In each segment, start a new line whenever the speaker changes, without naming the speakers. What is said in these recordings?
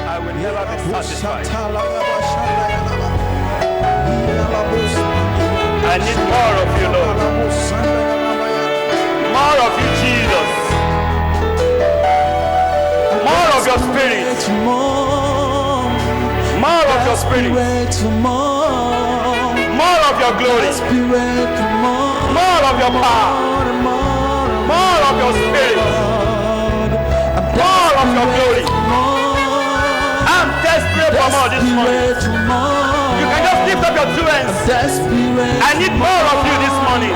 I will never be satisfied. I need more of you, Lord. More of you, Jesus. More of your spirit. More of your spirit. More of your glory. More of your power. More of your spirit. More of your glory. I'm desperate for more this morning. You can just lift up your two hands. I need more of you this morning.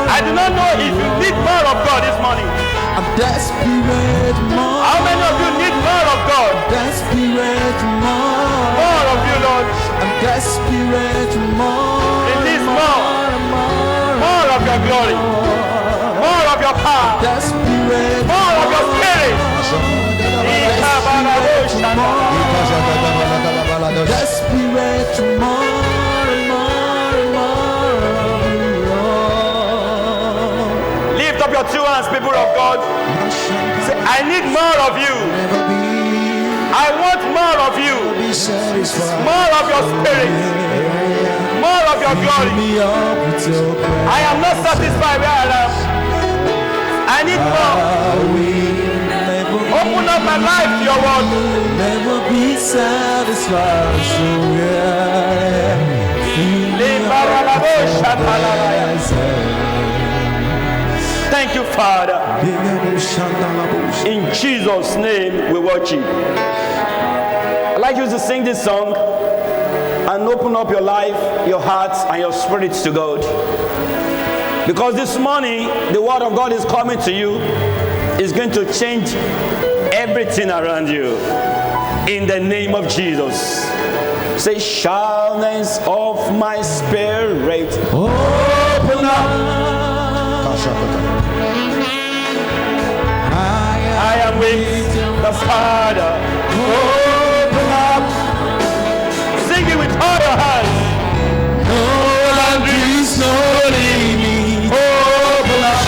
I do not know if you need more of God this morning.
I'm desperate more.
How many of you need more of God?
Desperate more.
More of you, Lord.
I'm desperate more.
Release more. More of your glory. More of your power.
Desperate
more of your spirit.
Desperate
Lift up your two hands, people of God. Say, I need more of you. I want more of you. More of your spirit. More of your glory. I am not satisfied where I am. I need more. Open up my life to your word.
Never be satisfied. So
thank you, Father. In Jesus' name we worship. I'd like you to sing this song and open up your life, your hearts, and your spirits to God. Because this morning, the word of God is coming to you. It's going to change everything around you. In the name of Jesus. Say, shallowness of my spirit. Open up. I am with the Father. Open up. Sing it with all your hearts.
no boundaries, no limits.
Open up.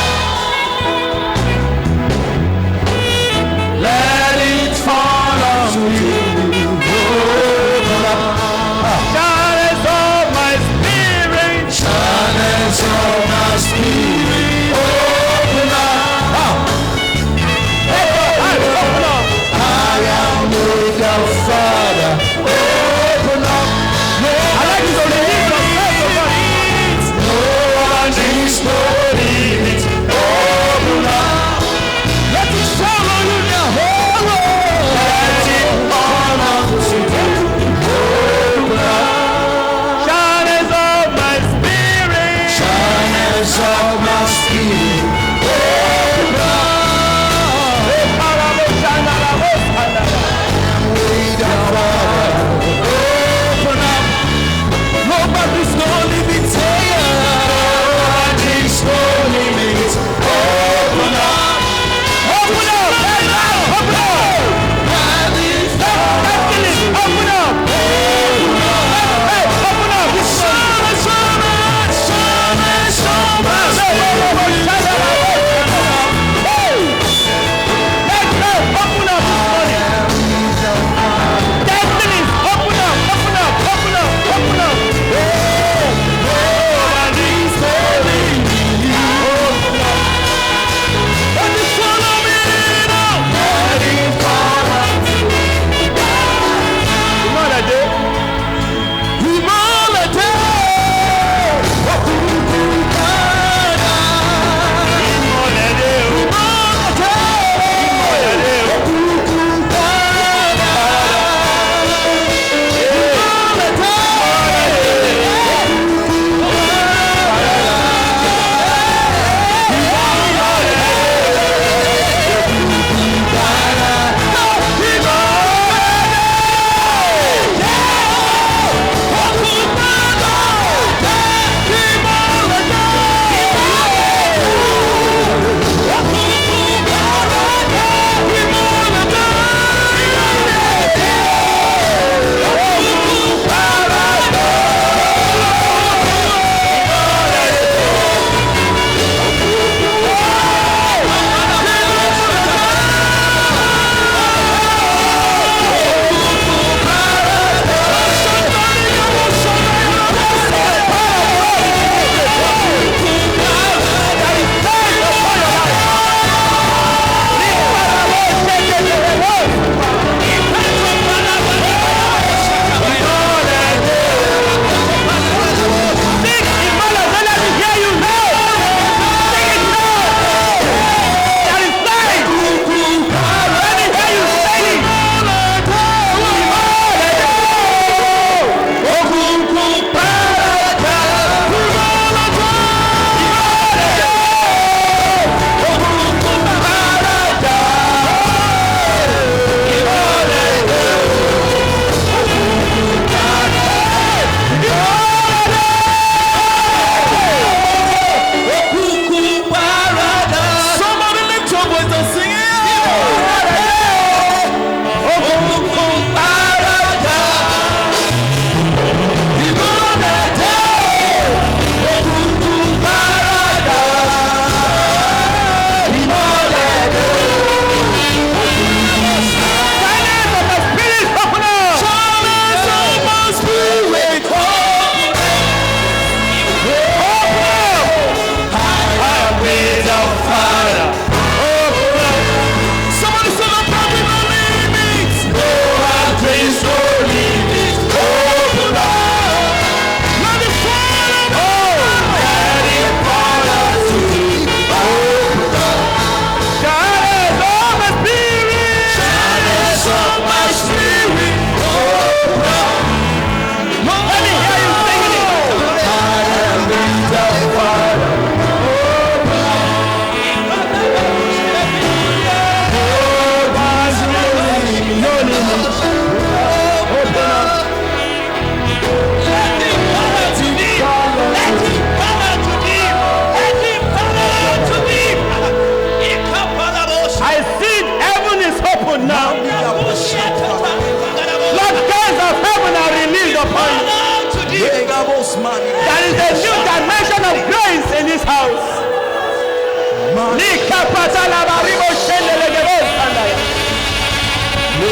Let it fall on you. Open up.
Shallowness of my spirit.
Silence of my spirit. Open up.
Open up.
I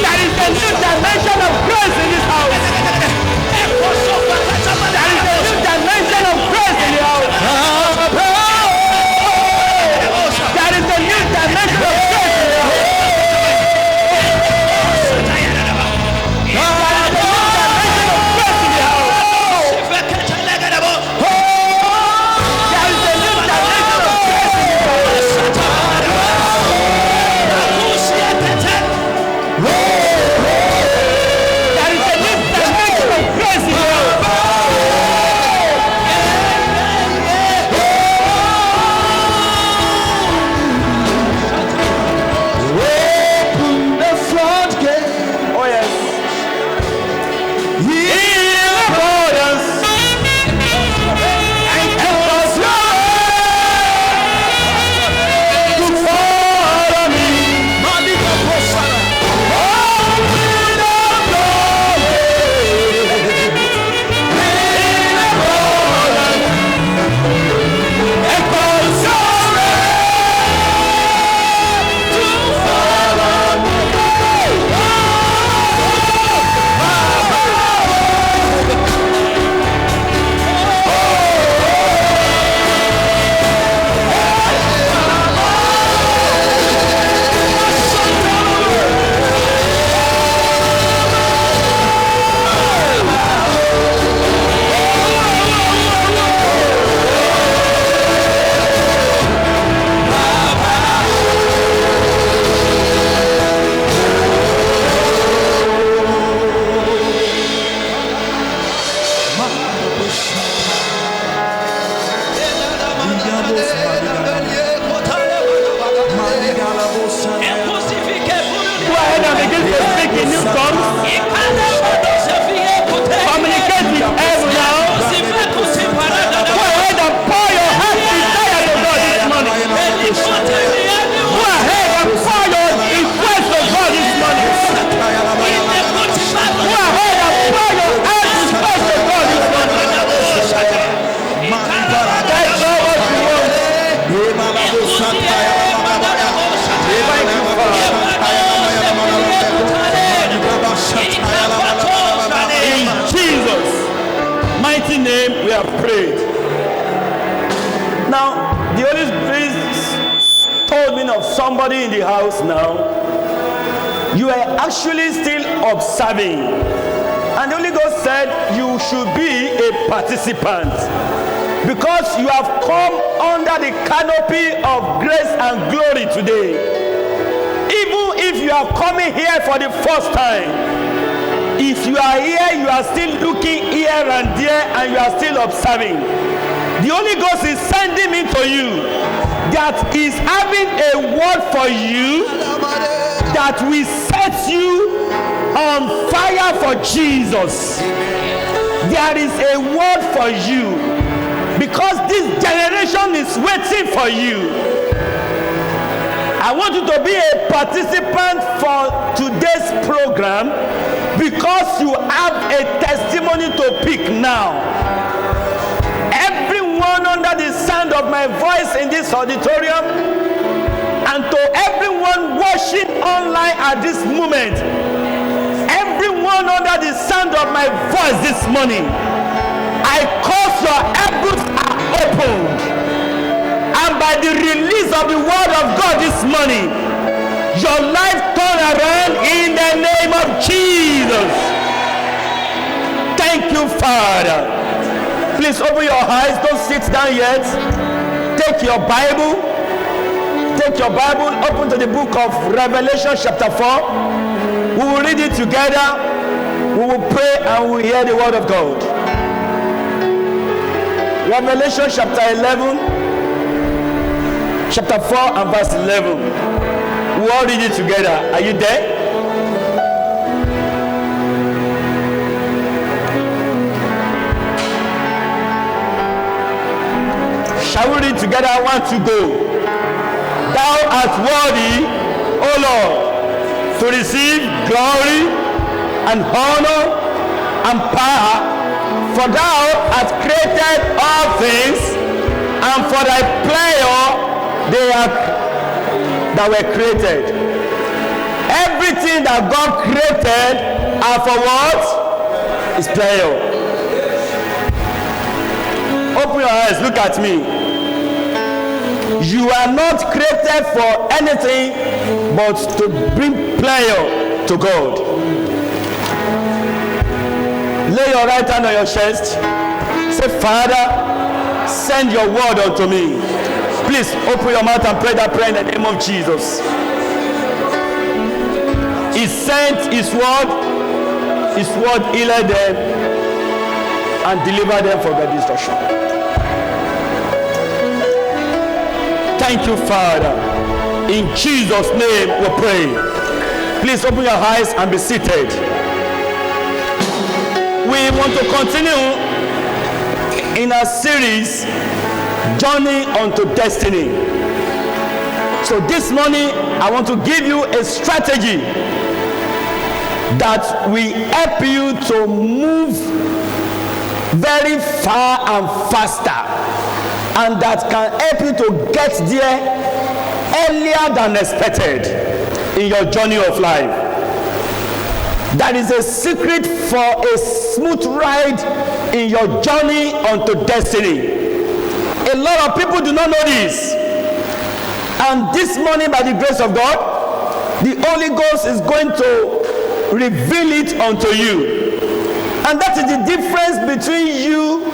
There is a new dimension of grace in this house. There is a new dimension of grace in the house. There is a new dimension of grace in the house. Somebody in the house now, you are actually still observing, and the Holy Ghost said you should be a participant because you have come under the canopy of grace and glory today. Even if you are coming here for the first time, if you are here, you are still looking here and there, and you are still observing. The Holy Ghost is sending me to you that is having a word for you that will set you on fire for Jesus. There is a word for you because this generation is waiting for you. I want you to be a participant for today's program because you have a testimony to pick now. Under the sound of my voice in this auditorium, and to everyone watching online at this moment, everyone under the sound of my voice this morning, I cause your heavens are opened, and by the release of the word of God this morning, your life turn around in the name of Jesus. Thank you, Father. Please open your eyes. Don't sit down yet. Take your Bible. Open to the book of Revelation chapter 4. We will read it together. We will pray and we will hear the word of God. Revelation chapter 11. Chapter 4 and verse 11. We will all read it together. Are you there? Shall we read together? I want to go. Thou art worthy, O Lord, to receive glory and honor and power, for thou hast created all things, and for thy pleasure They are that were created. Everything that God created are for what? Is pleasure. Open your eyes, look at me. You are not created for anything but to bring pleasure to God. Lay your right hand on your chest. Say, Father, send your word unto me. Please open your mouth and pray that prayer in the name of Jesus. He sent his word healed them and delivered them from their destruction. Thank you, Father. In Jesus' name we pray. Please open your eyes and be seated. We want to continue in our series, Journey unto Destiny. So this morning, I want to give you a strategy that will help you to move very far and faster, and that can help you to get there earlier than expected in your journey of life. That is a secret for a smooth ride in your journey unto destiny. A lot of people do not know this. And this morning, by the grace of God, the Holy Ghost is going to reveal it unto you. And that is the difference between you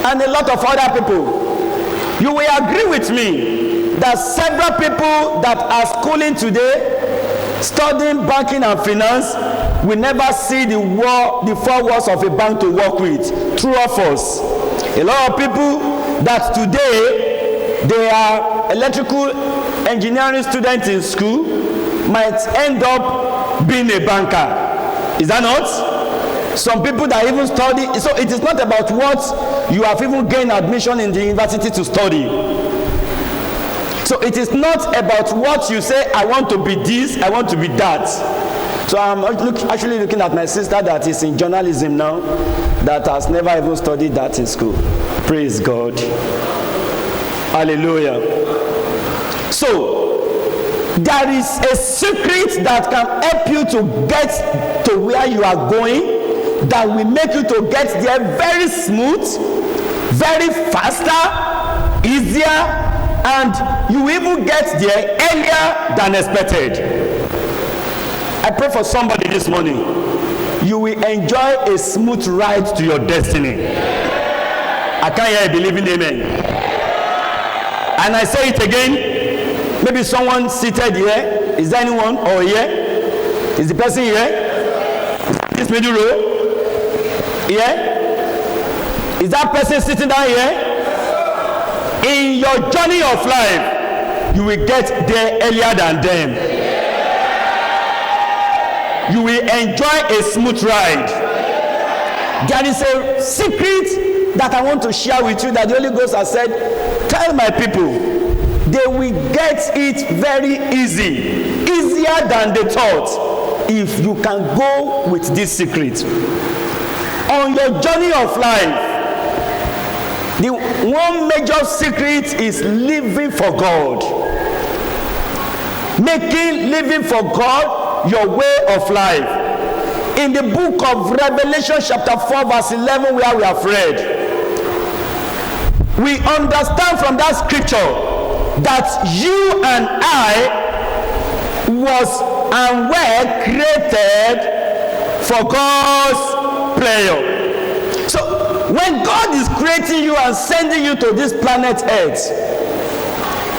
and a lot of other people. You will agree with me that several people that are schooling today, studying banking and finance, will never see the four walls of a bank to work with. True or false? A lot of people that today they are electrical engineering students in school might end up being a banker. Is that not? Some people that even study, so it is not about what you have even gained admission in the university to study. So it is not about what you say, I want to be this, I want to be that. So I'm actually looking at my sister that is in journalism now, that has never even studied that in school. Praise God. Hallelujah. So there is a secret that can help you to get to where you are going, that will make you to get there very smooth, very faster, easier, and you even get there earlier than expected. I pray for somebody this morning. You will enjoy a smooth ride to your destiny. I can't hear a believing amen. And I say it again. Maybe someone seated here. Is there anyone or here? Is the person here? This middle row? Here? Is that person sitting down here? In your journey of life, you will get there earlier than them. You will enjoy a smooth ride. There is a secret that I want to share with you that the Holy Ghost has said, tell my people, they will get it very easy, easier than they thought, if you can go with this secret. On your journey of life, the one major secret is living for God. Making living for God your way of life. In the book of Revelation chapter 4 verse 11, where we have read, we understand from that scripture that you and I was and were created for God's pleasure. So when God is creating you and sending you to this planet Earth,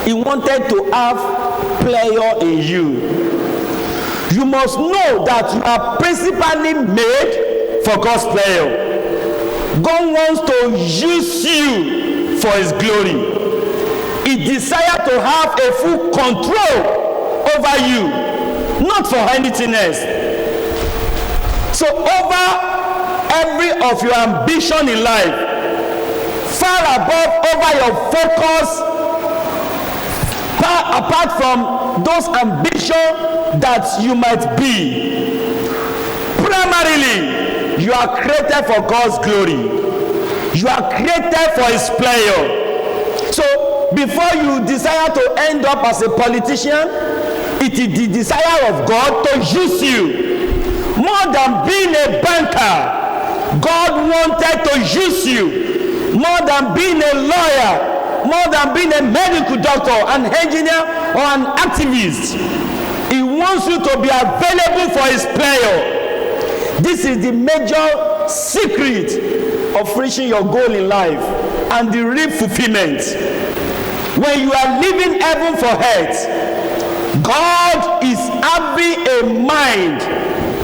He wanted to have pleasure in you. You must know that you are principally made for God's pleasure. God wants to use you for His glory. He desires to have a full control over you, not for anything else. So over every of your ambition in life, far above over your focus, far apart from those ambitions that you might be, primarily you are created for God's glory. You are created for His pleasure. So before you desire to end up as a politician, it is the desire of God to use you. More than being a banker, God wanted to use you. More than being a lawyer, more than being a medical doctor, an engineer, or an activist, He wants you to be available for His pleasure. This is the major secret of reaching your goal in life and the real fulfillment. When you are leaving heaven for earth, God is having a mind.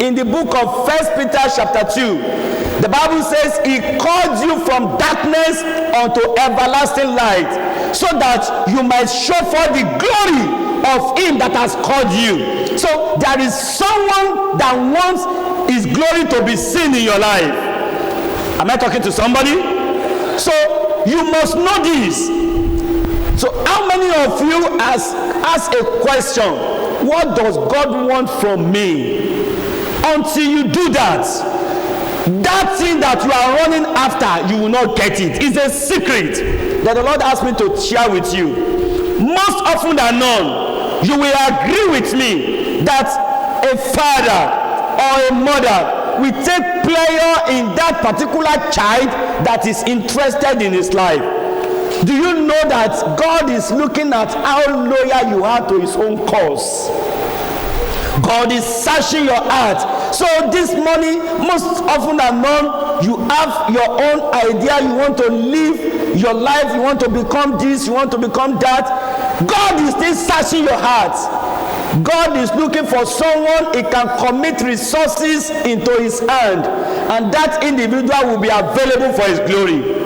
In the book of 1 Peter chapter 2, the Bible says He called you from darkness unto everlasting light, so that you might show forth the glory of Him that has called you. So there is someone that wants His glory to be seen in your life. Am I talking to somebody? So you must know this. So how many of you ask a question, what does God want from me? Until you do that, that thing that you are running after, you will not get it. It's a secret that the Lord asked me to share with you. Most often than not, you will agree with me that a father or a mother will take pleasure in that particular child that is interested in his life. Do you know that God is looking at how loyal you are to His own cause? God is searching your heart. So this morning, most often than not, you have your own idea. You want to live your life. You want to become this. You want to become that. God is still searching your heart. God is looking for someone He can commit resources into His hand, and that individual will be available for His glory.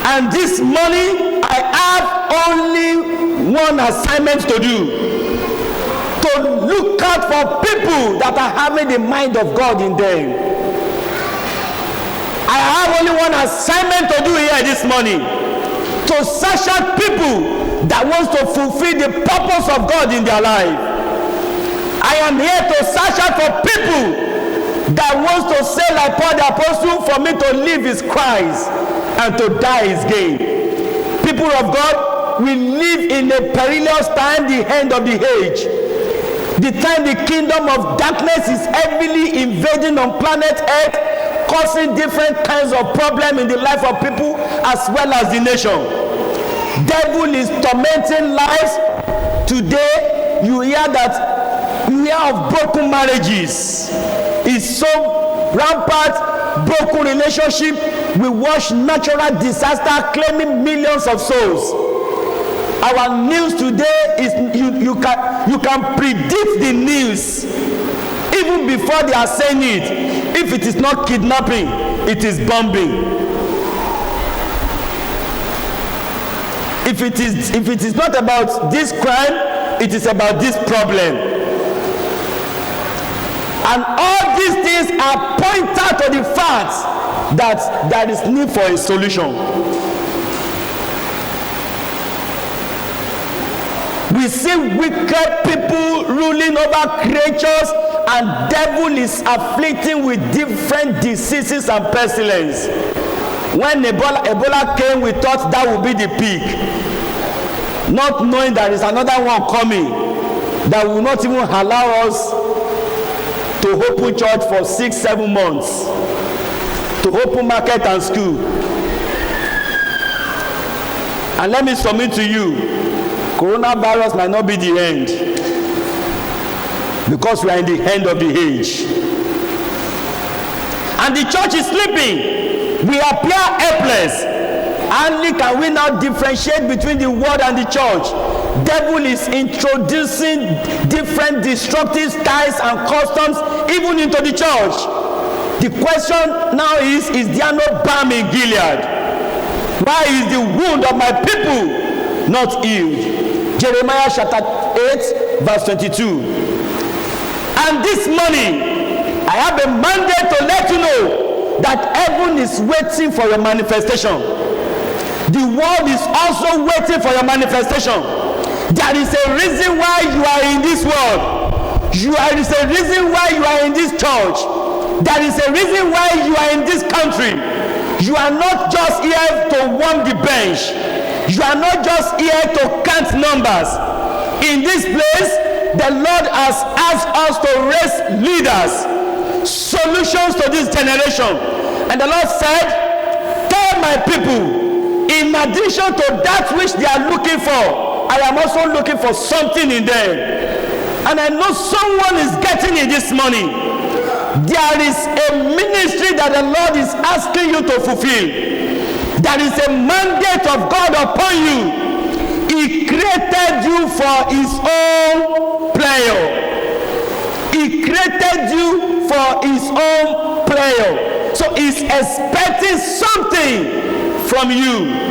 And this morning, I have only one assignment to do. To look out for people that are having the mind of God in them. I have only one assignment to do here this morning. To search out people that wants to fulfill the purpose of God in their life. I am here to search out for people that wants to say like Paul the Apostle, for me to live is Christ and to die is gain. People of God, we live in a perilous time, the end of the age. The time the kingdom of darkness is heavily invading on planet Earth, causing different kinds of problems in the life of people as well as the nation. Devil is tormenting lives. Today, you hear of broken marriages. It's so rampant, broken relationship. We watch natural disaster claiming millions of souls. Our news today is you can predict the news even before they are saying it. If it is not kidnapping, it is bombing. If it is not about this crime, it is about this problem. And all these things are pointed to the fact that there is need for a solution. We see wicked people ruling over creatures, and devil is afflicting with different diseases and pestilence. When Ebola came, we thought that would be the peak, not knowing there is another one coming that will not even allow us to open church for 6-7 months, to open market and school. And let me submit to you, coronavirus might not be the end, because we are in the end of the age. And the church is sleeping. We appear helpless. Only can we now differentiate between the world and the church. Devil is introducing different destructive styles and customs even into the church. The question now is there no balm in Gilead? Why is the wound of my people not healed? Jeremiah chapter 8 verse 22. And this morning, I have a mandate to let you know that heaven is waiting for your manifestation. The world is also waiting for your manifestation. There is a reason why you are in this world. There is a reason why you are in this church. There is a reason why you are in this country. You are not just here to warm the bench. You are not just here to count numbers. In this place, the Lord has asked us to raise leaders, solutions to this generation. And the Lord said, tell my people, in addition to that which they are looking for, I am also looking for something in them. And I know someone is getting it this morning. There is a ministry that the Lord is asking you to fulfill. There is a mandate of God upon you. He created you for his own pleasure. He created you for his own pleasure. So he's expecting something from you.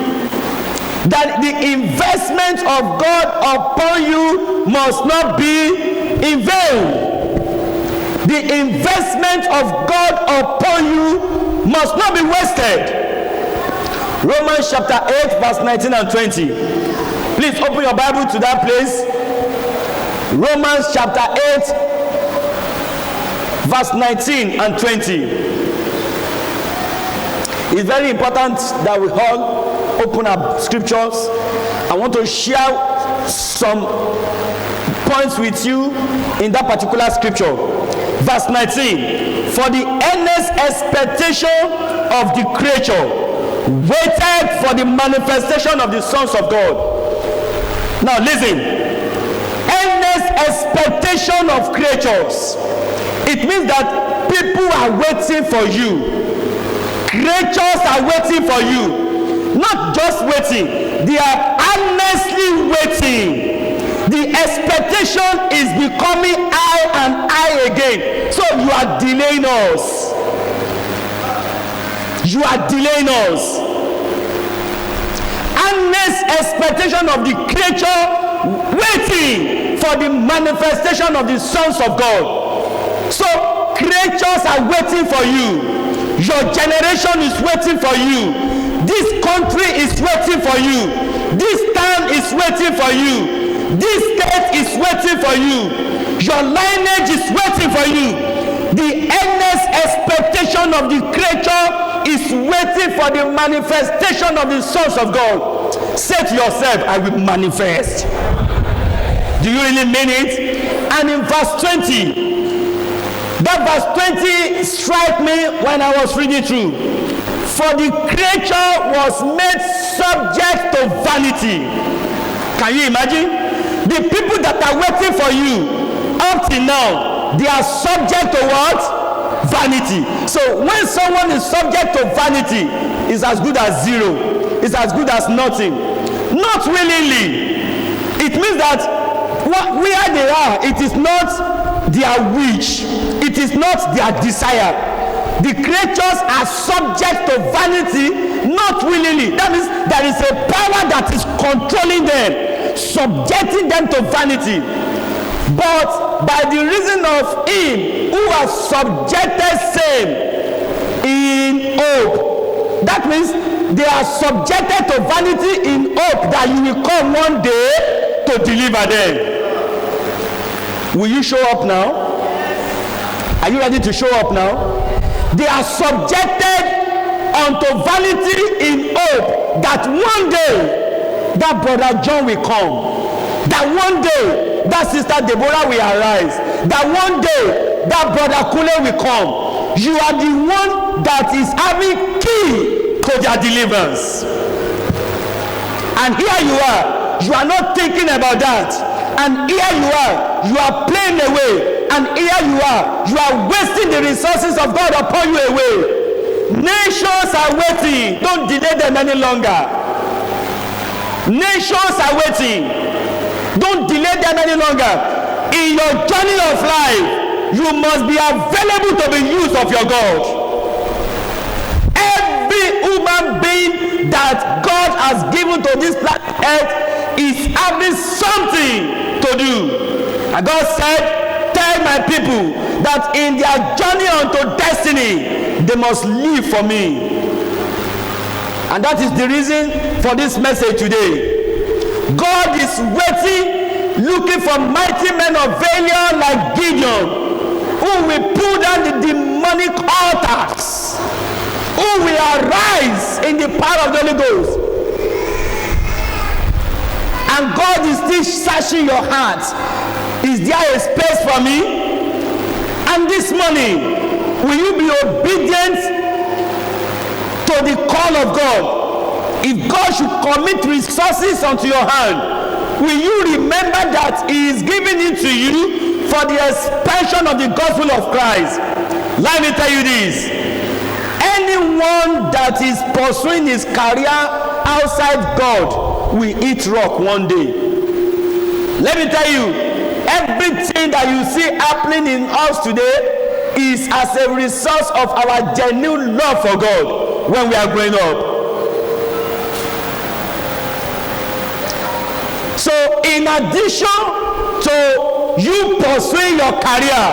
That the investment of God upon you must not be in vain. The investment of God upon you must not be wasted. Romans chapter 8 verse 19 and 20. Please open your Bible to that place. Romans chapter 8 verse 19 and 20. It's very important that we all open our scriptures. I want to share some points with you in that particular scripture. Verse 19. For the earnest expectation of the creature waited for the manifestation of the sons of God. Now listen. Earnest expectation of creatures. It means that people are waiting for you. Creatures are waiting for you. Not just waiting. They are earnestly waiting. The expectation is becoming high and high again. So you are delaying us. You are delaying us. Earnest expectation of the creature waiting for the manifestation of the sons of God. So creatures are waiting for you. Your generation is waiting for you. This country is waiting for you. This town is waiting for you. This state is waiting for you. Your lineage is waiting for you. The earnest expectation of the creature is waiting for the manifestation of the sons of God. Say to yourself, I will manifest. Do you really mean it? And in verse 20, that verse 20 struck me when I was reading through. For the creature was made subject to vanity. Can you imagine? The people that are waiting for you up till now, they are subject to what? Vanity. So when someone is subject to vanity, it's as good as zero. It's as good as nothing. Not willingly. It means that where they are, it is not their wish. It is not their desire. The creatures are subject to vanity, not willingly. That means there is a power that is controlling them, subjecting them to vanity. But by the reason of him who has subjected same in hope. That means they are subjected to vanity in hope that you will come one day to deliver them. Will you show up now? Are you ready to show up now? They are subjected unto vanity in hope that one day that brother John will come. That one day that sister Deborah will arise. That one day that brother Kule will come. You are the one that is having key to their deliverance. And here you are not thinking about that. And here you are playing away. And here you are wasting the resources of God upon you away. Nations are waiting. Don't delay them any longer. Nations are waiting. Don't delay them any longer. In your journey of life, you must be available to be used of your God. Every human being that God has given to this planet Earth is having something to do. And God said, tell my people that in their journey unto destiny, they must live for me. And that is the reason for this message today. God is waiting, looking for mighty men of valor like Gideon, who will pull down the demonic altars, who will arise in the power of the Holy Ghost. and God is still searching your heart. Is there a space for me? And this morning, will you be obedient to the call of God? If God should commit resources unto your hand, will you remember that He is giving it to you for the expansion of the gospel of Christ? Let me tell you this. Anyone that is pursuing his career outside God will eat rock one day. Let me tell you, everything that you see happening in us today is as a result of our genuine love for God when we are growing up. So in addition to you pursuing your career,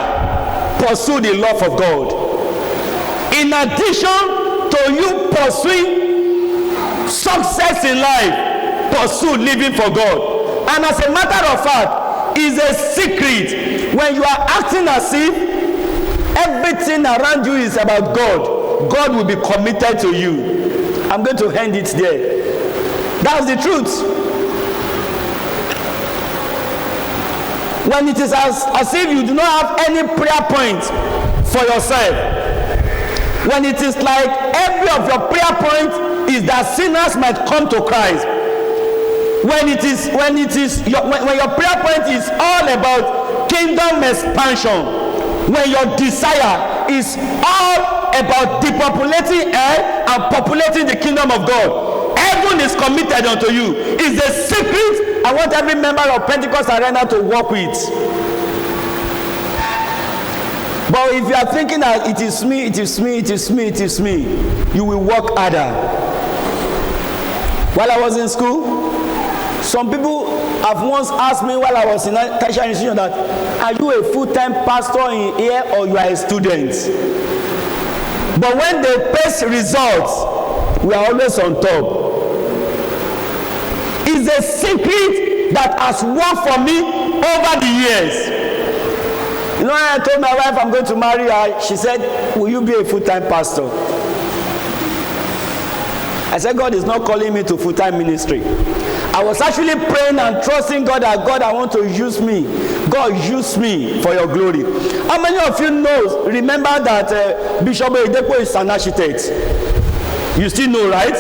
pursue the love of God. In addition to you pursuing success in life, pursue living for God. And as a matter of fact, it's a secret when you are acting as if everything around you is about God, God will be committed to you. I'm going to end it there. That's the truth. When it is as if you do not have any prayer point for yourself, when it is like every of your prayer point is that sinners might come to Christ, when your prayer point is all about kingdom expansion, when your desire is all about depopulating earth and populating the kingdom of God, heaven is committed unto you. It's a secret I want every member of Pentecost Arena to work with. But if you are thinking that it is me, it is me, it is me, it is me, you will work harder. While I was in school, some people have once asked me while I was in a tertiary institution that, are you a full-time pastor in here or you are a student? But when they pace results, we are always on top. It's a secret that has worked for me over the years. You know, when I told my wife I'm going to marry her, she said, will you be a full-time pastor? I said, God is not calling me to full-time ministry. I was actually praying and trusting God that, God, I want to use me. God, use me for your glory. How many of you remember that Bishop Oyedepo is an architect? You still know, right?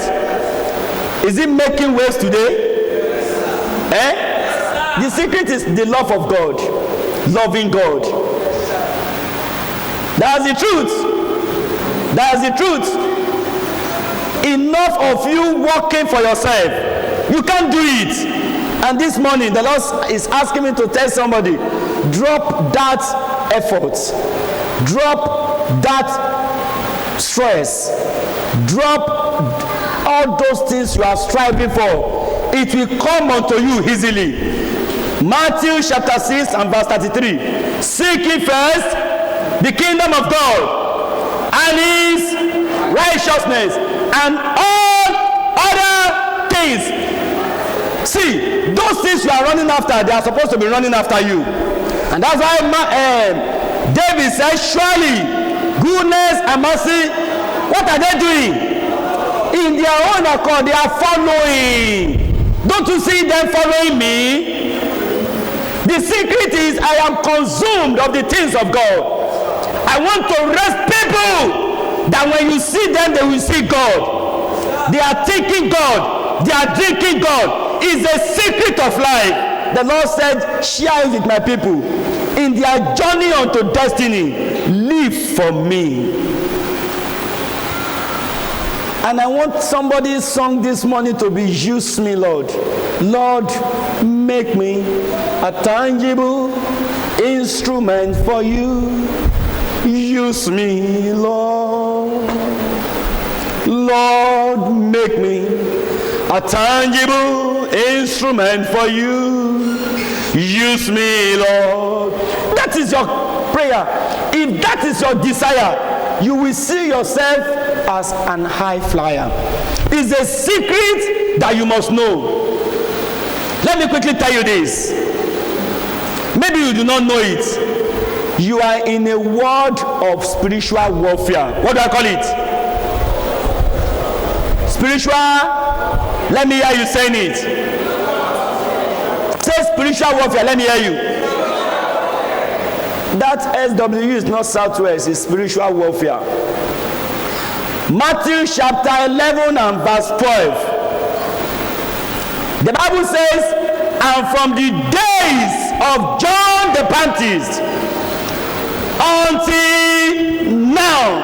Is he making waves today? The secret is the love of God. Loving God. That's the truth. That's the truth. Enough of you working for yourself. You can't do it. And this morning, the Lord is asking me to tell somebody, drop that effort. Drop that stress. Drop all those things you are striving for. It will come unto you easily. Matthew chapter 6 and verse 33. Seek ye first the kingdom of God and his righteousness, and all other things. See, those things you are running after, they are supposed to be running after you. And that's why David said, surely goodness and mercy, what are they doing? In their own accord, they are following. Don't you see them following me? The secret is I am consumed of the things of God. I want to rest people that when you see them, they will see God. They are thinking God. They are drinking God. It's a secret of life. The Lord said, share it with my people. In their journey unto destiny, live for me. And I want somebody's song this morning to be, use me, Lord. Lord, make me a tangible instrument for you. Use me, Lord. Lord, make me a tangible instrument for you. Use me, Lord. That is your prayer. If that is your desire, you will see yourself as an high flyer. It's a secret that you must know. Let me quickly tell you this. Maybe you do not know it. You are in a world of spiritual warfare. What do I call it? Spiritual. Let me hear you saying it. Say spiritual warfare. Let me hear you. That SW is not southwest, it's spiritual warfare. Matthew chapter 11 and verse 12. The Bible says, and from the days of John the Baptist until now,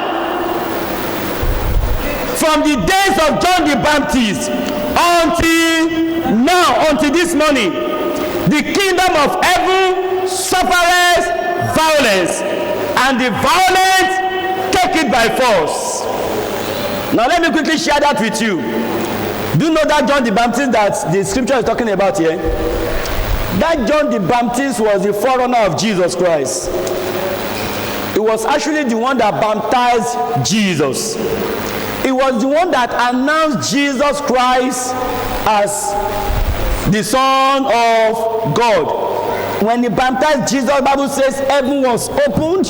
from the days of John the Baptist until now, until this morning, the kingdom of heaven suffereth violence, and the violent take it by force. Now let me quickly share that with you. Do you know that John the Baptist that the scripture is talking about here? That John the Baptist was the forerunner of Jesus Christ. He was actually the one that baptized Jesus. He was the one that announced Jesus Christ as the Son of God. When he baptized Jesus, the Bible says heaven was opened,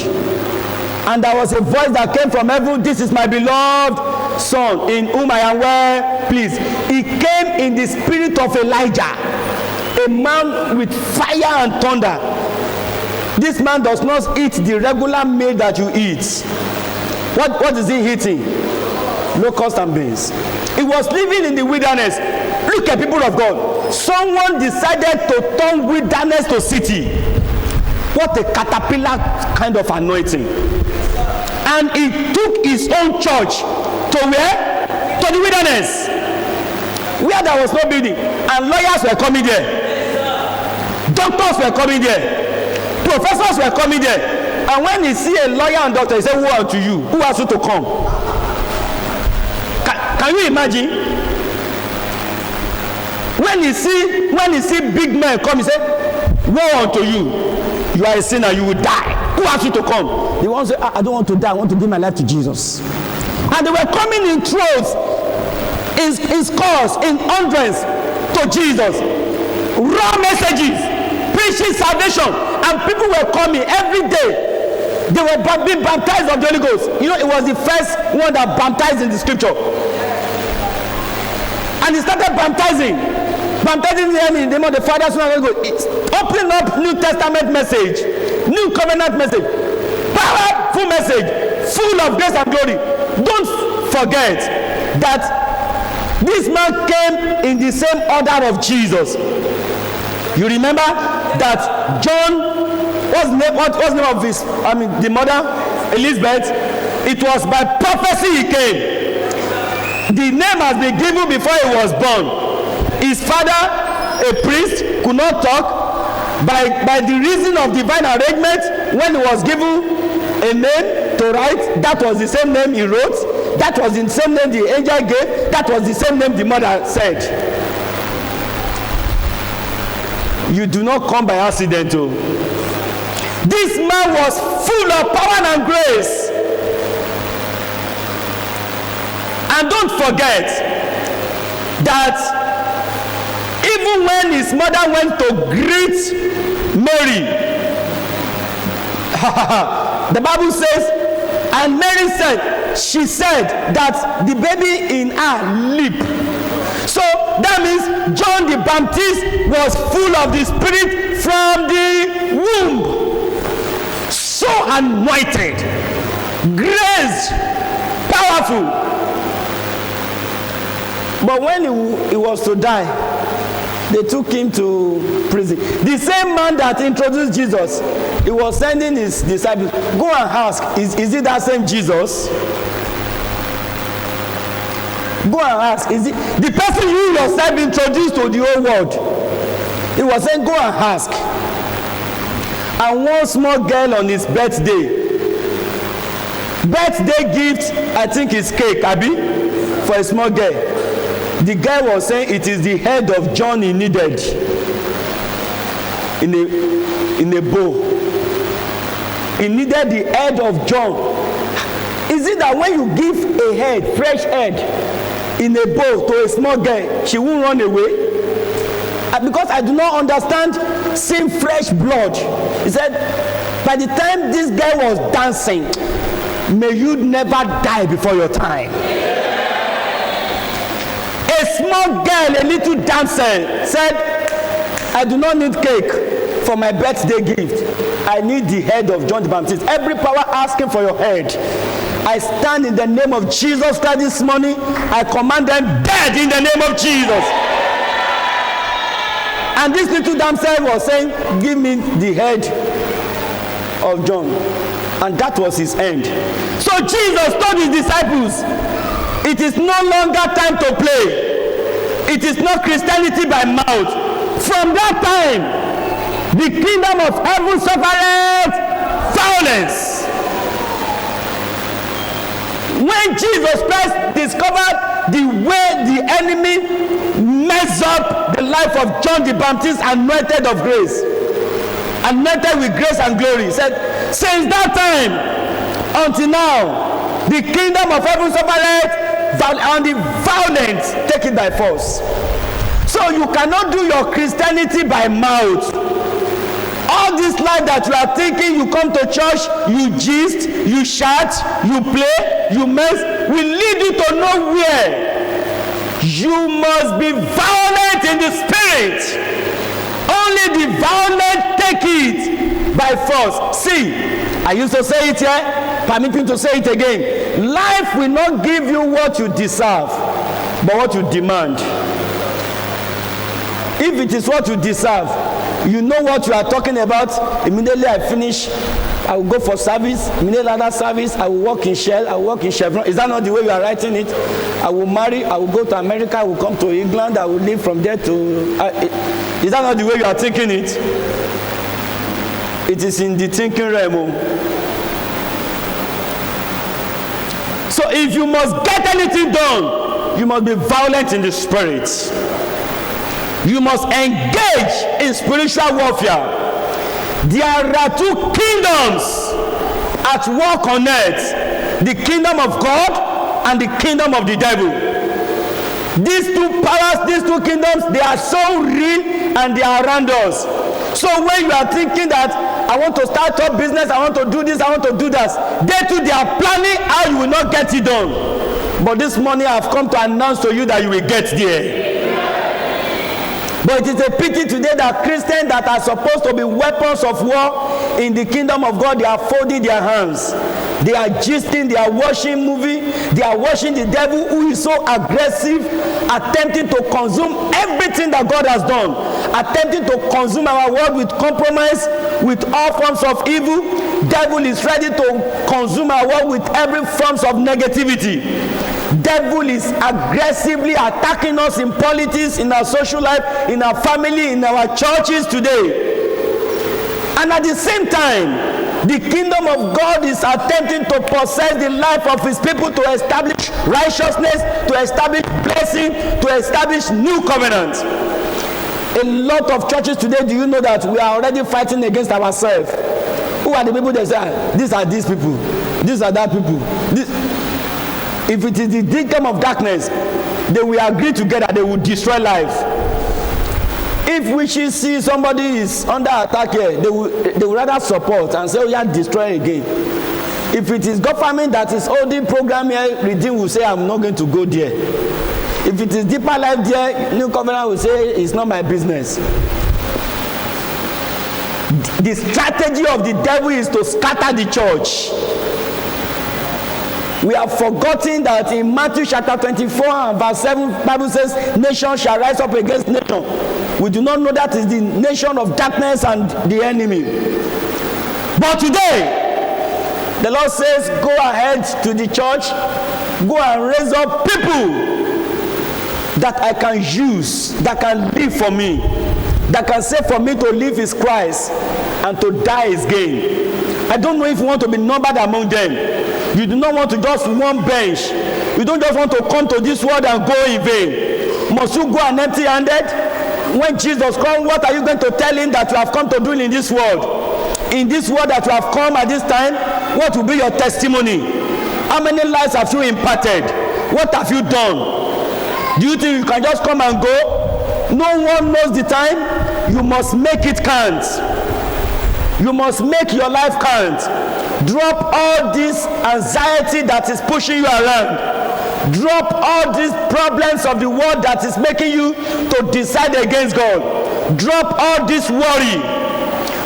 and there was a voice that came from heaven, this is my beloved Son, in whom I am well pleased. He came in the spirit of Elijah, a man with fire and thunder. This man does not eat the regular meal that you eat. What is he eating? Locusts and beans. He was living in the wilderness. Look at people of God. Someone decided to turn wilderness to city. What a caterpillar kind of anointing. And he took his own church to where? To the wilderness, where there was no building, and lawyers were coming there, doctors were coming there, professors were coming there. And when he see a lawyer and doctor, he say, who are to you? Who asked you to come? Can you imagine? When he see big men come, he say, woe unto you, you are a sinner, you will die. Who asked you to come? The one say, I don't want to die, I want to give my life to Jesus. And they were coming in droves, in scores, in hundreds to Jesus. Raw messages, preaching salvation, and people were coming every day. They were being baptized of the Holy Ghost. You know, it was the first one that baptized in the scripture. And he started baptizing them in the name of the Father, Son, and Holy Ghost. It's opening up New Testament message, New Covenant message, powerful message, full of grace and glory. Don't forget that this man came in the same order of Jesus. You remember that John, what's the name of his, the mother, Elizabeth? It was by prophecy he came. The name has been given before he was born. His father, a priest, could not talk. By the reason of divine arrangement, when he was given a name to write, that was the same name he wrote. That was the same name the angel gave. That was the same name the mother said. You do not come by accident. Oh. This man was full of power and grace. And don't forget that even when his mother went to greet Mary, the Bible says, and Mary said, she said that the baby in her leaped. So that means John the Baptist was full of the Spirit from the womb. So anointed, grace, powerful. But when he was to die, they took him to prison. The same man that introduced Jesus, he was sending his disciples, go and ask, is it that same Jesus? Go and ask, is it the person you yourself introduced to the whole world? He was saying, go and ask. And one small girl on his birthday gift, I think is cake, Abi, for a small girl. The guy was saying it is the head of John he needed in a bowl. He needed the head of John. Is it that when you give a head, fresh head, in a bowl to a small girl, she won't run away? Because I do not understand seeing fresh blood. He said, by the time this guy was dancing, may you never die before your time. A small girl, a little dancer, said, I do not need cake for my birthday gift. I need the head of John the Baptist. Every power asking for your head, I stand in the name of Jesus Christ this morning. I command them dead in the name of Jesus. And this little damsel was saying, give me the head of John. And that was his end. So Jesus told his disciples, it is no longer time to play. It is not Christianity by mouth. From that time, the kingdom of heaven suffered violence. When Jesus Christ discovered the way the enemy messed up the life of John the Baptist, anointed of grace, anointed with grace and glory, he said, since that time until now, the kingdom of heaven suffered and the violent take it by force. So you cannot do your Christianity by mouth. All this life that you are thinking, you come to church, you gist, you shout, you play, you mess, will lead you to nowhere. You must be violent in the spirit. Only the violent take it by force. See, I used to say it here, permit me to say it again. Life will not give you what you deserve, but what you demand. If it is what you deserve, you know what you are talking about. Immediately I finish, I will go for service. Immediately after service, I will work in Shell, I will work in Chevron. Is that not the way you are writing it? I will marry, I will go to America, I will come to England, I will live from there to... is that not the way you are thinking it? It is in the thinking realm. So if you must get anything done, you must be violent in the spirit. You must engage in spiritual warfare. There are two kingdoms at work on earth: the kingdom of God and the kingdom of the devil. These two powers, these two kingdoms, they are so real and they are around us. So when you are thinking that I want to start up business, I want to do this, I want to do that, they too, they are planning how you will not get it done. But this morning I have come to announce to you that you will get there. But it is a pity today that Christians that are supposed to be weapons of war in the kingdom of God, they are folding their hands. They are gisting, they are watching movie, they are watching the devil who is so aggressive, attempting to consume everything that God has done, attempting to consume our world with compromise, with all forms of evil. Devil is ready to consume our world with every forms of negativity. Devil is aggressively attacking us in politics, in our social life, in our family, in our churches today. And at the same time, the kingdom of God is attempting to possess the life of his people, to establish righteousness, to establish blessing, to establish new covenants. A lot of churches today, do you know that we are already fighting against ourselves? Who are the people that say, these are these people, these are that people? If it is the kingdom of darkness, they will agree together, they will destroy lives. If we should see somebody is under attack here, they will rather support and say, oh yeah, destroy again. If it is government that is holding program here, Redeem will say, I'm not going to go there. If it is Deeper Life there, New Covenant will say, it's not my business. The strategy of the devil is to scatter the church. We have forgotten that in Matthew chapter 24 and verse 7, the Bible says, nation shall rise up against nation. We do not know that is the nation of darkness and the enemy. But today, the Lord says, go ahead to the church, go and raise up people that I can use, that can live for me, that can say for me to live is Christ and to die is gain. I don't know if you want to be numbered among them. You do not want to just one bench. You don't just want to come to this world and go in vain. Must you go and empty-handed? When Jesus comes, what are you going to tell him that you have come to do in this world? In this world that you have come at this time, what will be your testimony? How many lives have you imparted? What have you done? Do you think you can just come and go? No one knows the time. You must make it count. You must make your life count. Drop all this anxiety that is pushing you around. Drop all these problems of the world that is making you to decide against God. Drop all this worry.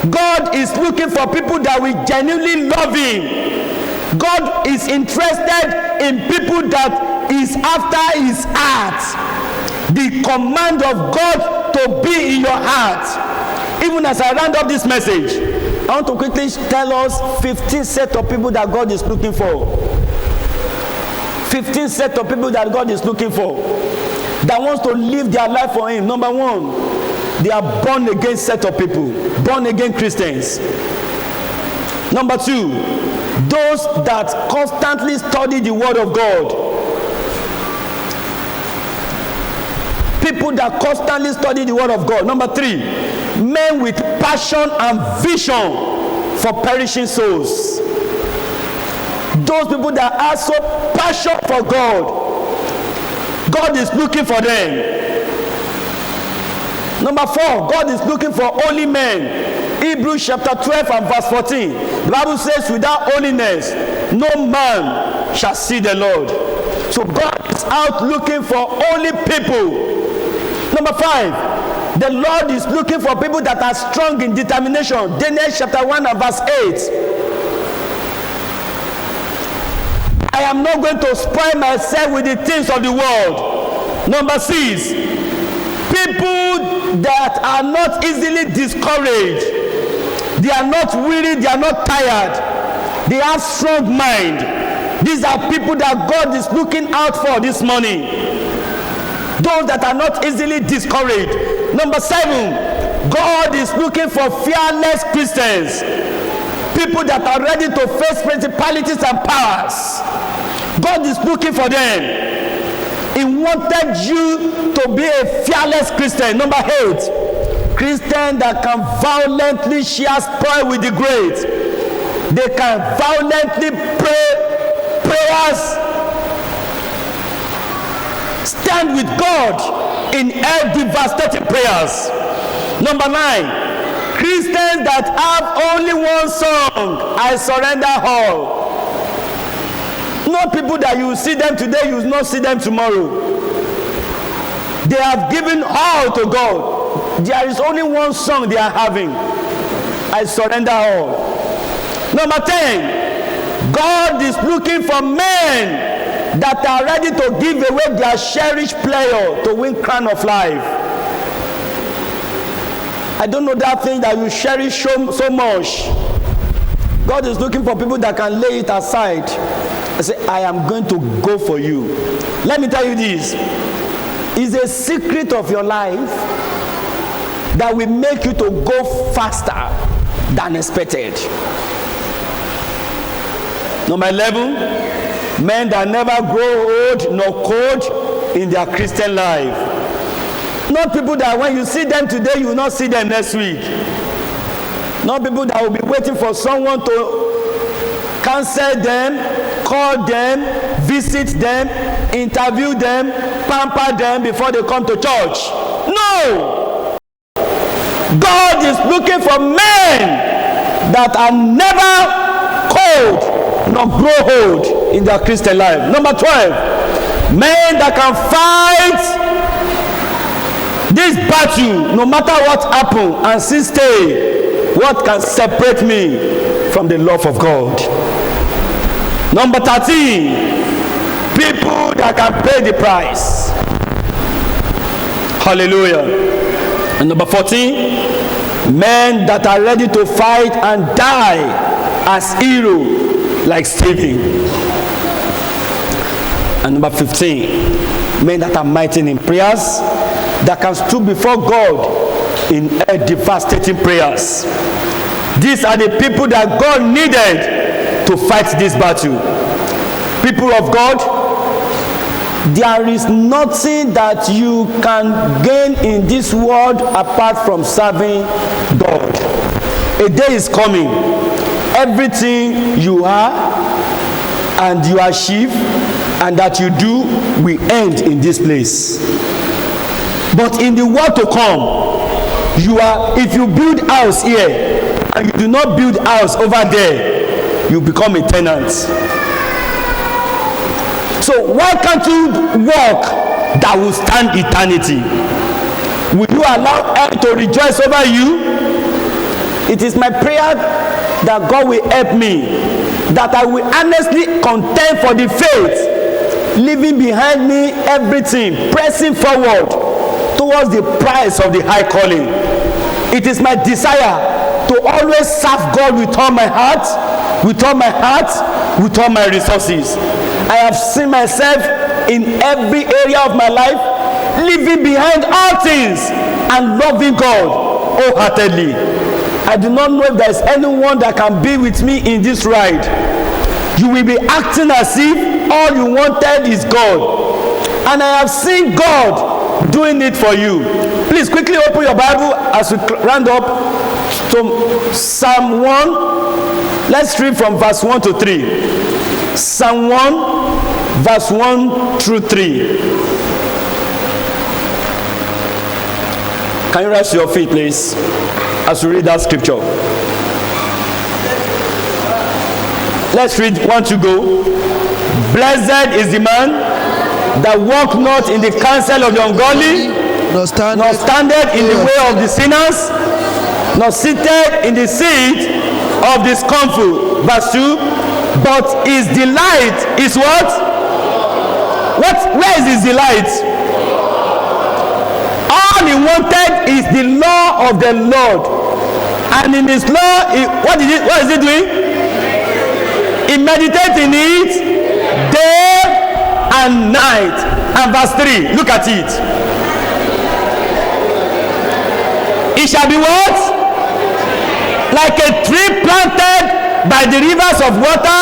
God is looking for people that will genuinely love him. God is interested in people that is after his heart. The command of God to be in your heart. Even as I round up this message, I want to quickly tell us 15 set of people that God is looking for. 15 set of people that God is looking for, that wants to live their life for him. Number one, they are born again set of people, born again Christians. Number two, those that constantly study the word of God. People that constantly study the word of God. Number three, men with passion and vision for perishing souls. Those people that are so passionate for God, God is looking for them. Number four, God is looking for holy men. Hebrews chapter 12 and verse 14. The Bible says, without holiness, no man shall see the Lord. So God is out looking for holy people. Number five, the Lord is looking for people that are strong in determination. Daniel chapter 1 and verse 8. I am not going to spoil myself with the things of the world. Number six, people that are not easily discouraged. They are not weary, they are not tired. They have strong mind. These are people that God is looking out for this morning. Those that are not easily discouraged. Number seven, God is looking for fearless Christians. People that are ready to face principalities and powers. God is looking for them. He wanted you to be a fearless Christian. Number eight, Christian that can violently share spoil with the great. They can violently pray prayers, stand with God in all devastating prayers. Number nine, Christians that have only one song, I surrender all. Not people that you see them today, you will not see them tomorrow. They have given all to God. There is only one song they are having, I surrender all. Number 10, God is looking for men that are ready to give away their cherished pleasure to win crown of life. I don't know that thing that you cherish so much. God is looking for people that can lay it aside. I say, I am going to go for you. Let me tell you this. It's a secret of your life that will make you to go faster than expected. Number 11, men that never grow old nor cold in their Christian life. Not people that when you see them today, you will not see them next week. Not people that will be waiting for someone to cancel them, call them, visit them, interview them, pamper them before they come to church. No! God is looking for men that are never cold nor grow old in their Christian life. Number 12, men that can fight this battle no matter what happens and still stay. What can separate me from the love of God? Number 13, people that can pay the price. Hallelujah. And number 14, men that are ready to fight and die as heroes like Stephen. And number 15, men that are mighty in prayers, that can stood before God in devastating prayers. These are the people that God needed to fight this battle. People of God, there is nothing that you can gain in this world apart from serving God. A day is coming. Everything you are and you achieve and that you do will end in this place. But in the world to come, you are, if you build house here and you do not build house over there, you become a tenant. So why can't you walk that will stand eternity? Will you allow hell to rejoice over you? It is my prayer that God will help me, that I will honestly contend for the faith, leaving behind me everything, pressing forward towards the prize of the high calling. It is my desire to always serve God with all my heart, with all my heart, with all my resources. I have seen myself in every area of my life, leaving behind all things and loving God wholeheartedly. I do not know if there is anyone that can be with me in this ride. You will be acting as if all you wanted is God. And I have seen God doing it for you. Please quickly open your Bible as we round up to Psalm 1. Let's read from verse 1 to 3. Psalm 1, verse 1 through 3. Can you rise to your feet, please, as we read that scripture? Let's read 1 to go. Blessed is the man that walk not in the counsel of the ungodly, nor standeth in the way of the sinners, nor sitteth in the seat of the scornful. Verse 2. But his delight is what? Where is his delight? All he wanted is the law of the Lord, and in his law, what is he doing? He meditates in it day and night. And verse 3, look at it. It shall be what? Like a tree planted by the rivers of water,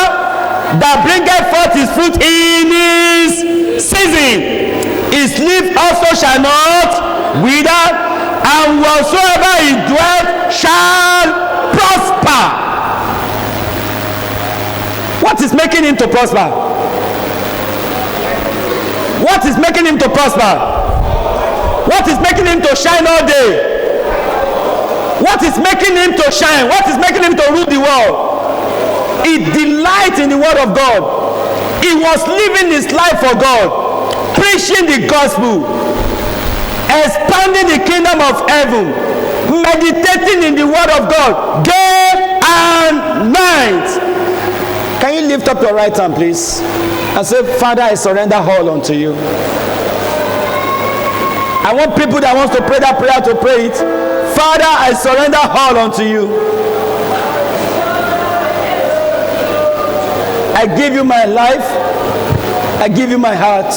that bringeth forth his fruit in his season. His leaf also shall not wither, and whatsoever he doeth shall prosper. What is making him to prosper? What is making him to prosper? What is making him to shine all day? What is making him to shine? What is making him to rule the world? He delights in the word of God. He was living his life for God, preaching the gospel, expanding the kingdom of heaven, meditating in the word of God day and night. Can you lift up your right hand, please, and say, Father, I surrender all unto you. I want people that wants to pray that prayer to pray it. Father, I surrender all unto you. I give you my life. I give you my heart.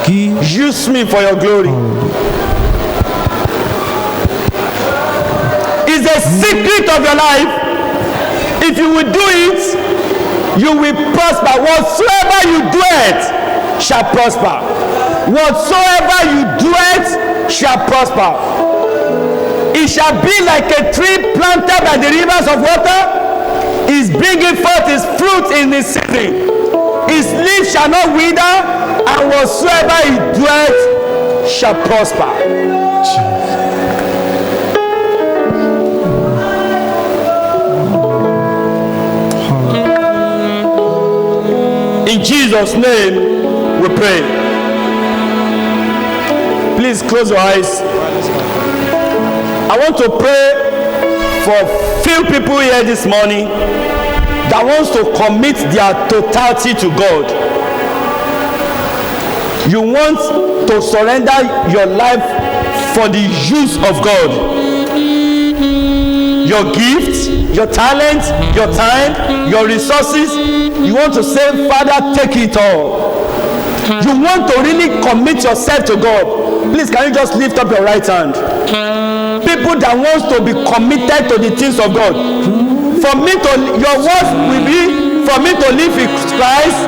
Use me for your glory. It's the secret of your life. If you will do it, you will prosper. Whatsoever you do it shall prosper. Whatsoever you do it shall prosper. It shall be like a tree planted by the rivers of water. Is bringing forth his fruit in his season. His leaf shall not wither, and whatsoever he doeth shall prosper. In Jesus' name we pray. Please close your eyes. I want to pray for few people here this morning that wants to commit their totality to God. You want to surrender your life for the use of God. Your gifts, your talent, your time, your resources. You want to say, Father, take it all. You want to really commit yourself to God. Please, can you just lift up your right hand? People that wants to be committed to the things of God. For me to, your words will be, for me to live with Christ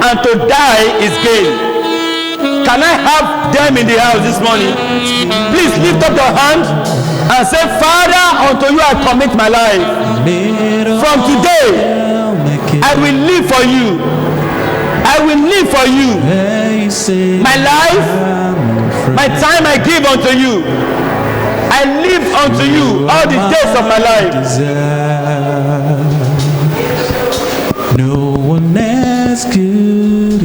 and to die is gain. Can I have them in the house this morning? Please lift up your hand and say, Father, unto you I commit my life. From today, I will live for you. I will live for you. My life, my time I give unto you. I live unto you all the days of my life.
No one else could.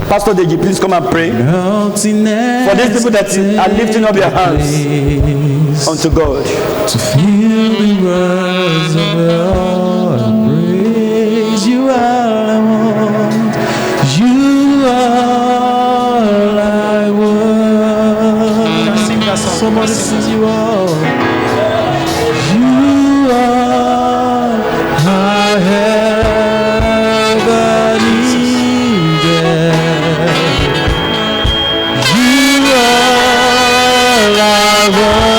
Pastor Deji, please come and pray for these people that are lifting up their hands unto God.
To feel the words of your praise, you are I want, you are I want.
Sing that song.
Somebody sing you are. You are I ever needed. You are I want.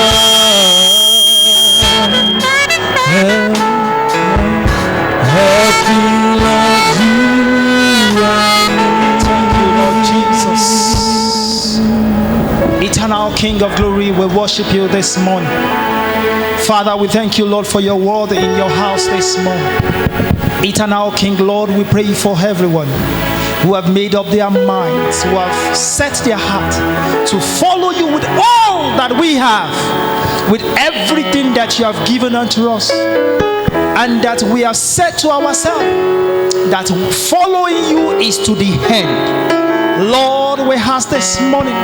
Help me, Lord, you are.
Thank you, Lord Jesus. Eternal King of glory, we worship you this morning. Father, we thank you, Lord, for your word in your house this morning. Eternal King, Lord, we pray for everyone who have made up their minds, who have set their heart to follow you with all that we have, with everything that you have given unto us, and that we have said to ourselves that following you is to the end. Lord, we ask this morning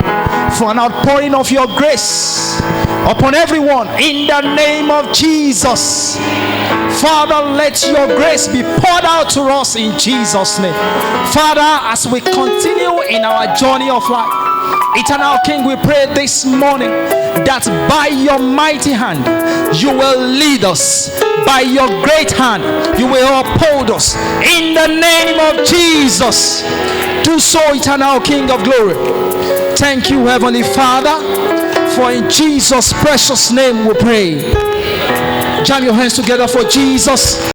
for an outpouring of your grace upon everyone in the name of Jesus. Father, let your grace be poured out to us in Jesus' name. Father, as we continue in our journey of life, Eternal King, we pray this morning that by your mighty hand you will lead us, by your great hand you will uphold us in the name of Jesus. Do so, Eternal King of glory. Thank you, Heavenly Father, for in Jesus' precious name we pray. Jam your hands together for Jesus.